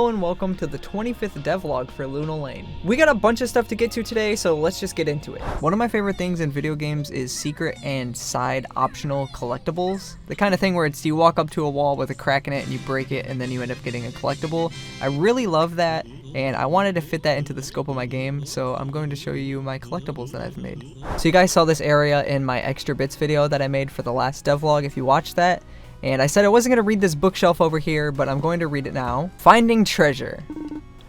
Hello and welcome to the 25th devlog for Lunal Lane. We got a bunch of stuff to get to today, so let's just get into it. One of my favorite things in video games is secret and side optional collectibles. The kind of thing where it's you walk up to a wall with a crack in it and you break it and then you end up getting a collectible. I really love that, and I wanted to fit that into the scope of my game, so I'm going to show you my collectibles that I've made. So you guys saw this area in my extra bits video that I made for the last devlog if you watched that. And I said I wasn't going to read this bookshelf over here, but I'm going to read it now. Finding treasure.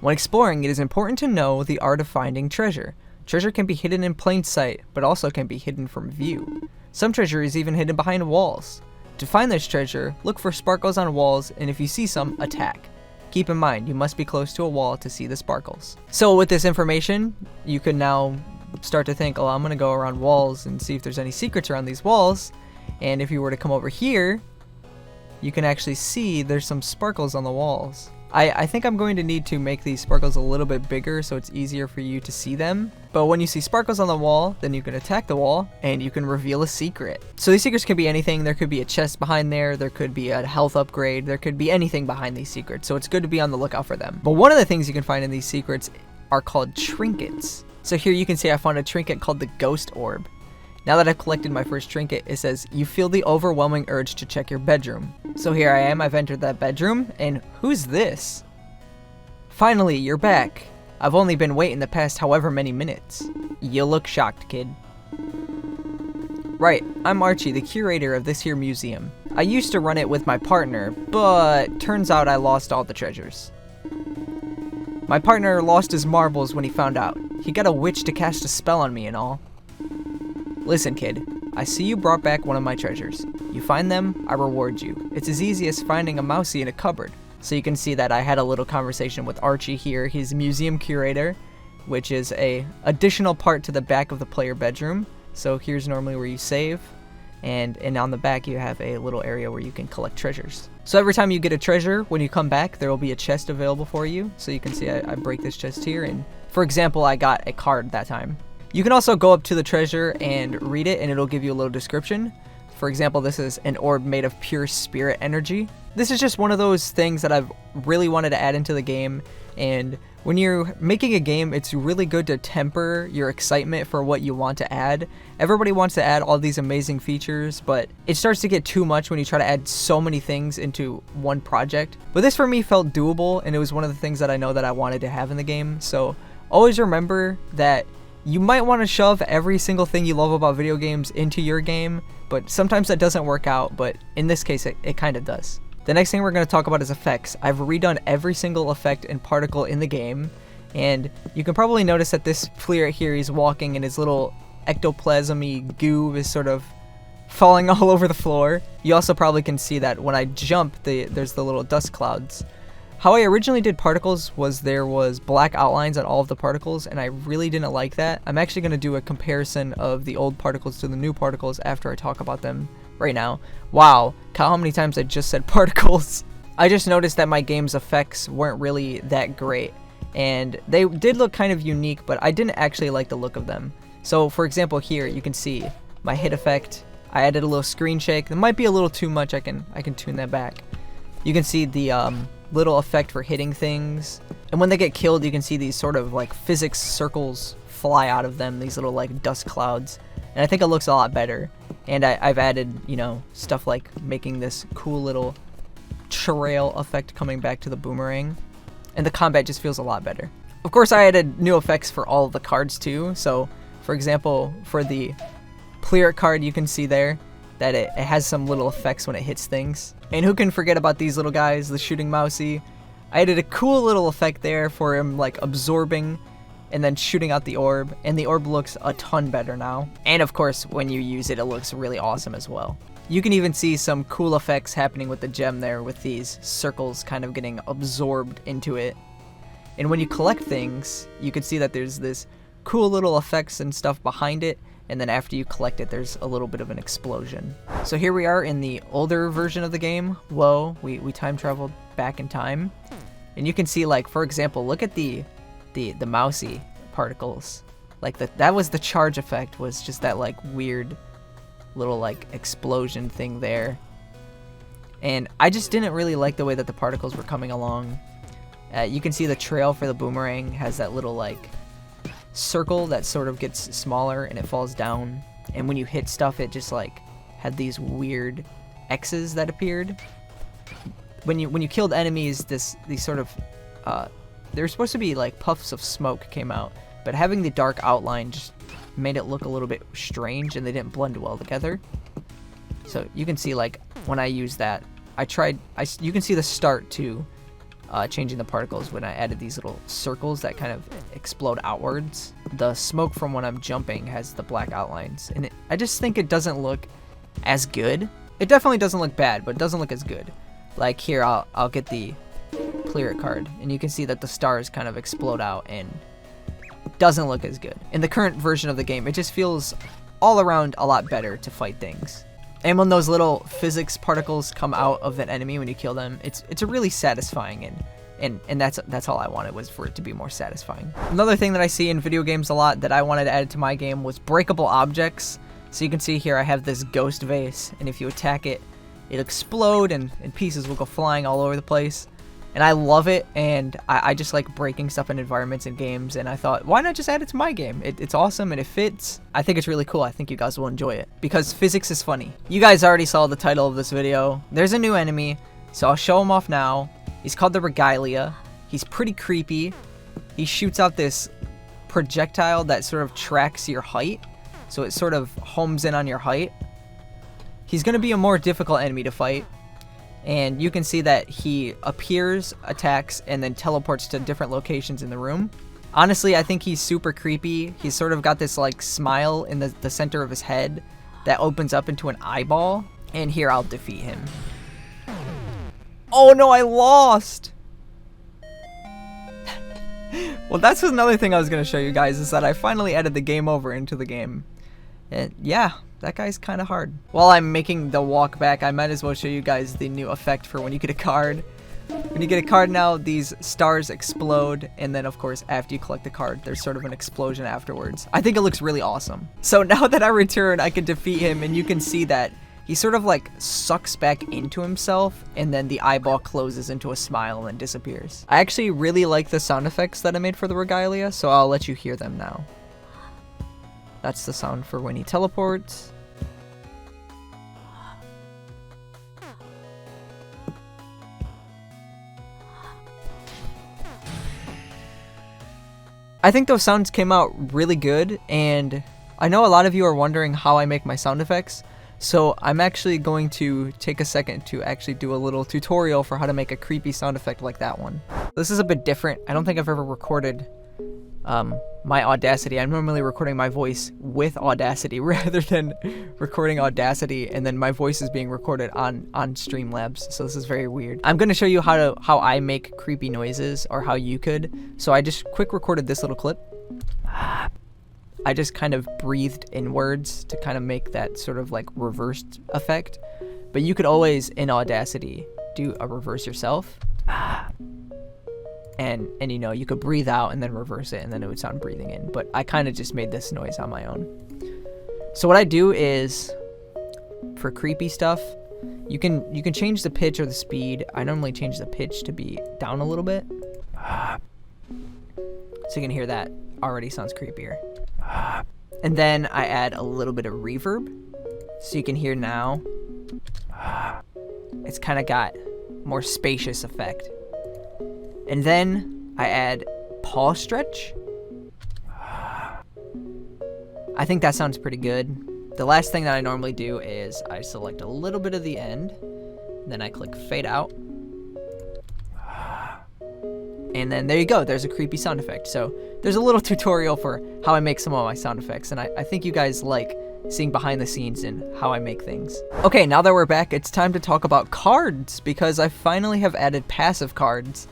When exploring, it is important to know the art of finding treasure. Treasure can be hidden in plain sight, but also can be hidden from view. Some treasure is even hidden behind walls. To find this treasure, look for sparkles on walls, and if you see some, attack. Keep in mind, you must be close to a wall to see the sparkles. So with this information, you can now start to think, oh, I'm going to go around walls and see if there's any secrets around these walls. And if you were to come over here, you can actually see there's some sparkles on the walls. I think I'm going to need to make these sparkles a little bit bigger so it's easier for you to see them. But when you see sparkles on the wall, then you can attack the wall and you can reveal a secret. So these secrets can be anything. There could be a chest behind there could be a health upgrade, there could be anything behind these secrets. So it's good to be on the lookout for them. But one of the things you can find in these secrets are called trinkets. So here you can see I found a trinket called the Ghost Orb. Now that I've collected my first trinket, it says, you feel the overwhelming urge to check your bedroom. So here I am, I've entered that bedroom, and who's this? Finally, you're back. I've only been waiting the past however many minutes. You look shocked, kid. Right, I'm Archie, the curator of this here museum. I used to run it with my partner, but turns out I lost all the treasures. My partner lost his marbles when he found out. He got a witch to cast a spell on me and all. Listen, kid, I see you brought back one of my treasures. You find them, I reward you. It's as easy as finding a mousey in a cupboard. So you can see that I had a little conversation with Archie here. He's museum curator, which is a additional part to the back of the player bedroom. So here's normally where you save, and on the back you have a little area where you can collect treasures. So every time you get a treasure, when you come back, there will be a chest available for you. So you can see I break this chest here, and for example, I got a card that time. You can also go up to the treasure and read it, and it'll give you a little description. For example, this is an orb made of pure spirit energy. This is just one of those things that I've really wanted to add into the game, and when you're making a game, it's really good to temper your excitement for what you want to add. Everybody wants to add all these amazing features, but it starts to get too much when you try to add so many things into one project. But this for me felt doable, and it was one of the things that I know that I wanted to have in the game. So always remember that you might want to shove every single thing you love about video games into your game, but sometimes that doesn't work out, but in this case it kind of does. The next thing we're going to talk about is effects. I've redone every single effect and particle in the game, and you can probably notice that this flea right here, he's walking and his little ectoplasm-y goo is sort of falling all over the floor. You also probably can see that when I jump, there's the little dust clouds. How I originally did particles was there was black outlines on all of the particles, and I really didn't like that. I'm actually going to do a comparison of the old particles to the new particles after I talk about them right now. Wow, count how many times I just said particles. I just noticed that my game's effects weren't really that great, and they did look kind of unique, but I didn't actually like the look of them. So for example here, you can see my hit effect. I added a little screen shake. That might be a little too much. I can tune that back. You can see the little effect for hitting things, and when they get killed you can see these sort of like physics circles fly out of them, these little like dust clouds, and I think it looks a lot better. And I've added, you know, stuff like making this cool little trail effect coming back to the boomerang, and the combat just feels a lot better. Of course I added new effects for all of the cards too. So for example, for the Clear card, you can see there that it has some little effects when it hits things. And who can forget about these little guys, the shooting mousey? I added a cool little effect there for him like absorbing and then shooting out the orb, and the orb looks a ton better now. And of course, when you use it, it looks really awesome as well. You can even see some cool effects happening with the gem there, with these circles kind of getting absorbed into it. And when you collect things, you can see that there's this cool little effects and stuff behind it, and then after you collect it, there's a little bit of an explosion. So here we are in the older version of the game. Whoa, we time traveled back in time. And you can see, like, for example, look at the mousey particles. Like, that was the charge effect, was just that, like, weird little, like, explosion thing there. And I just didn't really like the way that the particles were coming along. You can see the trail for the boomerang has that little like circle that sort of gets smaller and it falls down. And when you hit stuff, it just like had these weird X's that appeared. When you killed enemies, these sort of they were supposed to be like puffs of smoke came out, but having the dark outline just made it look a little bit strange, and they didn't blend well together. So you can see like when I used that, you can see the start to changing the particles when I added these little circles that kind of explode outwards. The smoke from when I'm jumping has the black outlines, and I just think it doesn't look as good. It definitely doesn't look bad, but it doesn't look as good. Like here, I'll get the clear it card, and you can see that the stars kind of explode out, and it doesn't look as good. In the current version of the game, it just feels all around a lot better to fight things. And when those little physics particles come out of that enemy when you kill them, it's a really satisfying, and that's all I wanted, was for it to be more satisfying. Another thing that I see in video games a lot that I wanted to add to my game was breakable objects. So you can see here I have this ghost vase, and if you attack it, it'll explode and pieces will go flying all over the place. And I love it, and I just like breaking stuff in environments and games, and I thought, why not just add it to my game? It's awesome and it fits. I think it's really cool. I think you guys will enjoy it because physics is funny. You guys already saw the title of this video. There's a new enemy, so I'll show him off now. He's called the Regalia. He's pretty creepy. He shoots out this projectile that sort of tracks your height, so it sort of homes in on your height. He's going to be a more difficult enemy to fight. And you can see that he appears, attacks, and then teleports to different locations in the room. Honestly, I think he's super creepy. He's sort of got this like smile in the center of his head that opens up into an eyeball. And here, I'll defeat him. Oh no, I lost! Well, that's another thing I was going to show you guys, is that I finally added the game over into the game. And yeah, that guy's kind of hard. While I'm making the walk back, I might as well show you guys the new effect for when you get a card. When you get a card now, these stars explode, and then of course after you collect the card, there's sort of an explosion afterwards. I think it looks really awesome. So now that I return, I can defeat him, and you can see that he sort of like sucks back into himself, and then the eyeball closes into a smile and disappears. I actually really like the sound effects that I made for the Regalia, so I'll let you hear them now. That's the sound for when he teleports. I think those sounds came out really good, and I know a lot of you are wondering how I make my sound effects, so I'm actually going to take a second to actually do a little tutorial for how to make a creepy sound effect like that one. This is a bit different. I don't think I've ever recorded my Audacity. I'm normally recording my voice with Audacity rather than recording Audacity and then my voice is being recorded on Streamlabs, so this is very weird. I'm going to show you how I make creepy noises, or how you could. So I just quick recorded this little clip. I just kind of breathed inwards to kind of make that sort of like reversed effect, but you could always in Audacity do a reverse yourself. And you know, you could breathe out and then reverse it, and then it would sound breathing in. But I kind of just made this noise on my own. So what I do is, for creepy stuff, you can change the pitch or the speed. I normally change the pitch to be down a little bit. So you can hear that already sounds creepier. And then I add a little bit of reverb, so you can hear now. It's kind of got more spacious effect. And then I add paw stretch. I think that sounds pretty good. The last thing that I normally do is I select a little bit of the end, then I click fade out. And then there you go, there's a creepy sound effect. So there's a little tutorial for how I make some of my sound effects, and I think you guys like seeing behind the scenes and how I make things. Okay, now that we're back, it's time to talk about cards, because I finally have added passive cards.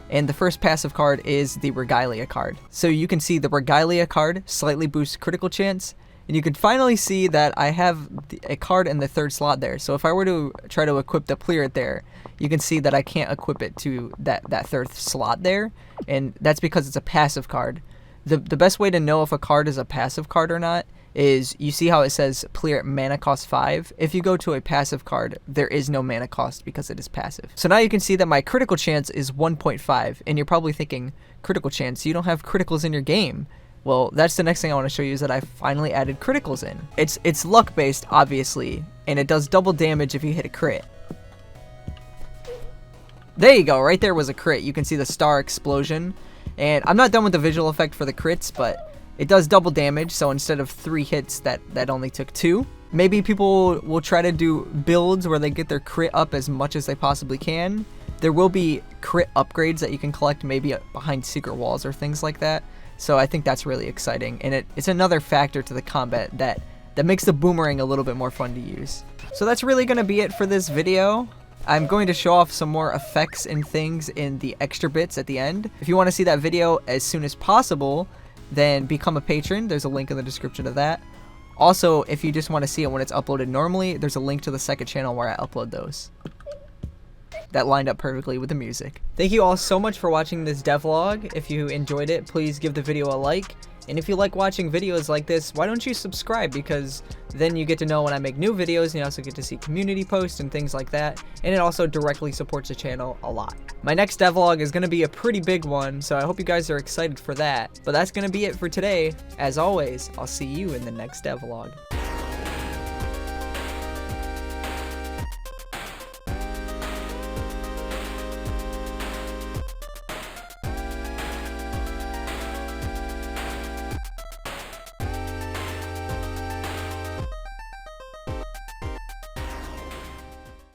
And the first passive card is the Regalia card. So you can see the Regalia card slightly boosts critical chance, and you can finally see that I have a card in the third slot there. So if I were to try to equip the Clear It there, you can see that I can't equip it to that third slot there, and that's because it's a passive card. The best way to know if a card is a passive card or not is you see how it says clear mana cost 5? If you go to a passive card, there is no mana cost because it is passive. So now you can see that my critical chance is 1.5, and you're probably thinking, critical chance, you don't have criticals in your game. Well, that's the next thing I want to show you, is that I finally added criticals in. It's luck based, obviously, and it does double damage if you hit a crit. There you go, right there was a crit. You can see the star explosion. And I'm not done with the visual effect for the crits, but it does double damage, so instead of 3 hits, that only took 2. Maybe people will try to do builds where they get their crit up as much as they possibly can. There will be crit upgrades that you can collect maybe behind secret walls or things like that. So I think that's really exciting, and it's another factor to the combat that makes the boomerang a little bit more fun to use. So that's really going to be it for this video. I'm going to show off some more effects and things in the extra bits at the end. If you want to see that video as soon as possible, then become a patron. There's a link in the description of that. Also, if you just want to see it when it's uploaded normally, there's a link to the second channel where I upload those. That lined up perfectly with the music. Thank you all so much for watching this devlog. If you enjoyed it, please give the video a like. And if you like watching videos like this, why don't you subscribe? Because then you get to know when I make new videos, and you also get to see community posts and things like that. And it also directly supports the channel a lot. My next devlog is going to be a pretty big one, so I hope you guys are excited for that. But that's going to be it for today. As always, I'll see you in the next devlog.